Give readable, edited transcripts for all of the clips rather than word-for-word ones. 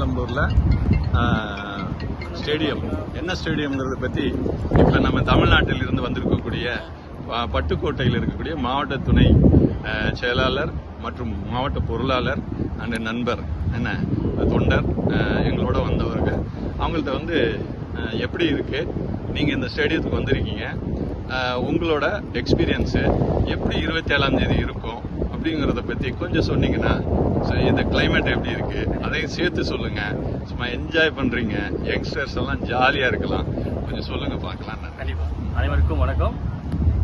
கோலாலம்பூரில் ஸ்டேடியம் என்ன ஸ்டேடியம்ங்கிறத பற்றி இப்போ நம்ம தமிழ்நாட்டில் இருந்து வந்திருக்கக்கூடிய பட்டுக்கோட்டையில் இருக்கக்கூடிய மாவட்ட துணை செயலாளர் மற்றும் மாவட்ட பொருளாளர் அண்ட் நண்பர் என்ன தொண்டர் எங்களோட வந்தவர்கள் அவங்கள்ட்ட எப்படி இருக்கு நீங்கள் இந்த ஸ்டேடியத்துக்கு வந்திருக்கீங்க, உங்களோட எக்ஸ்பீரியன்ஸு எப்படி 27ஆம் தேதி இருக்கும் அப்படிங்கிறத பற்றி கொஞ்சம் சொன்னீங்கன்னா, இந்த கிளைமேட் எப்படி இருக்கு அதையும் சேர்த்து சொல்லுங்க. சும்மா என்ஜாய் பண்றீங்க, யங்ஸ்டர்ஸ் எல்லாம் ஜாலியா இருக்கலாம், கொஞ்சம் சொல்லுங்க பார்க்கலாம். கண்டிப்பா. அனைவருக்கும் வணக்கம்.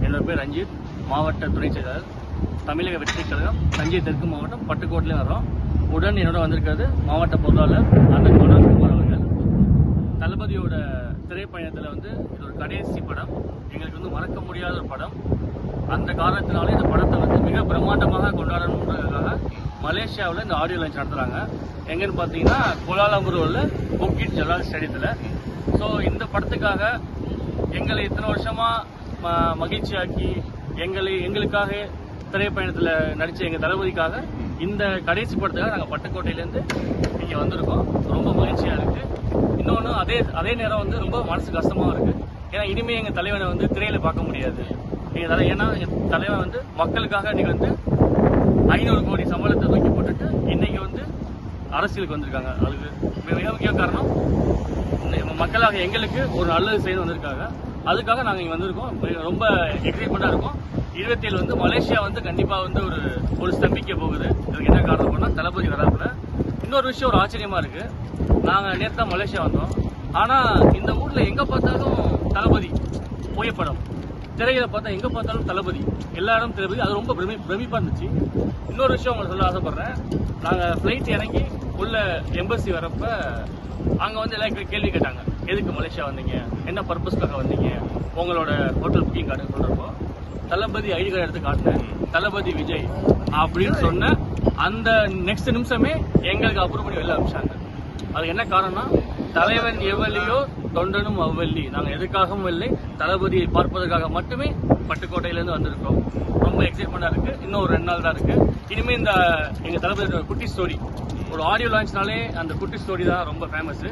என்னோட பேர் ரஞ்சித், மாவட்ட துணை செயலாளர், தமிழக வெற்றி கழகம் தஞ்சை தெற்கு மாவட்டம் பட்டுக்கோட்டையில வரோம். உடன் என்னோட வந்திருக்கிறது மாவட்ட பொருளாளர் அண்ணன் குமார் அவர்கள். தளபதியோட திரைப்பயணத்தில் இது ஒரு கடைசி படம், எங்களுக்கு மறக்க முடியாத ஒரு படம். அந்த காரணத்தினால இந்த படத்தை மிக பிரம்மாண்டமாக கொண்டாடணுன்றதுக்காக மலேசியாவில் இந்த ஆடியோ லான்ச் நடத்துறாங்க. எங்கன்னு பார்த்தீங்கன்னா கோலாலம்பூர் உள்ள புக்கிட் ஜலால் ஸ்டேடியத்தில். ஸோ இந்த படத்துக்காக எங்களை இத்தனை வருஷமா மகிழ்ச்சியாக்கி எங்களுக்காக திரைப்பயணத்தில் நடித்த எங்கள் தளபதிக்காக இந்த கடைசி படத்துக்காக நாங்கள் பட்டுக்கோட்டையிலேருந்து இங்கே வந்திருக்கோம். ரொம்ப மகிழ்ச்சியாக இருக்குது. இன்னொன்று அதே நேரம் ரொம்ப மனசு கஷ்டமாக இருக்குது. ஏன்னா இனிமேல் எங்கள் தலைவனை திரையில் பார்க்க முடியாது. ஏன்னா எங்கள் தலைவன் மக்களுக்காக இன்னைக்கு 500 கோடி சம்பளத்தை தூக்கி போட்டுட்டு இன்னைக்கு அரசியலுக்கு வந்திருக்காங்க. அதுக்கு மிக முக்கிய காரணம் மக்களாக எங்களுக்கு ஒரு நல்லது செய்து வந்திருக்காங்க. அதுக்காக நாங்கள் இங்கே வந்திருக்கோம். ரொம்ப எக்ஸைட்மெண்ட்டாக இருக்கும். 27 மலேசியா கண்டிப்பாக ஒரு ஸ்தம்பிக்க போகுது. இதுக்கு என்ன காரணம் பண்ணால் தளபதி வராப்புல. இன்னொரு விஷயம் ஒரு ஆச்சரியமா இருக்கு. நாங்கள் நேற்று தான் மலேசியா வந்தோம். ஆனால் இந்த ஊரில் எங்கே பார்த்தாலும் தளபதி புகைப்படம், திரையில பார்த்தா எங்கே பார்த்தாலும் தளபதி, எல்லா இடம் தளபதி. அது ரொம்ப பிரமிப்பாக இருந்துச்சு. இன்னொரு விஷயம் உங்களுக்கு சொல்ல ஆசைப்படுறேன். நாங்கள் ஃப்ளைட் இறங்கி உள்ள எம்பசி வரப்ப அங்கே எல்லாம் கேள்வி கேட்டாங்க, எதுக்கு மலேசியா வந்தீங்க, என்ன பர்பஸ்க்காக வந்தீங்க, உங்களோட ஹோட்டல் புக்கிங் கார்டு சொல்றப்போ தளபதி ஐடி கார்டு எடுத்து காட்டினேன், தளபதி விஜய் அப்படின்னு சொன்ன அந்த நெக்ஸ்ட் நிமிஷமே எங்களுக்கு அப்ரூவ் பண்ணி வெளில அனுப்பிச்சாங்க. அது என்ன காரணம்னா, தலைவன் எவ்வளியோ தொண்டனும் அவ்வள்ளி. நாங்கள் எதுக்காகவும் இல்லை, தளபதியை பார்ப்பதற்காக மட்டுமே பட்டுக்கோட்டையிலேருந்து வந்திருக்கோம். ரொம்ப எக்ஸைட்மெண்டா இருக்கு. இன்னும் ஒரு 2 நாள் தான் இருக்கு. இனிமே இந்த எங்க தளபதி குட்டி ஸ்டோரி, ஒரு ஆடியோ லான்ச்னாலே அந்த குட்டி ஸ்டோரி தான் ரொம்ப ஃபேமஸ்.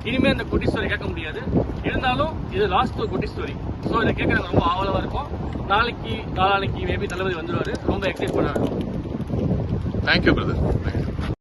இனிமே அந்த குட்டி ஸ்டோரி கேட்க முடியாது. இருந்தாலும் இது லாஸ்ட் குட்டி ஸ்டோரி. ஸோ இதை கேட்க ரொம்ப ஆவலமா இருக்கும். நாளைக்கு மேபி தளபதி வந்துருவாரு. ரொம்ப எக்ஸைட் பண்ணா இருக்கும். Thank you brother.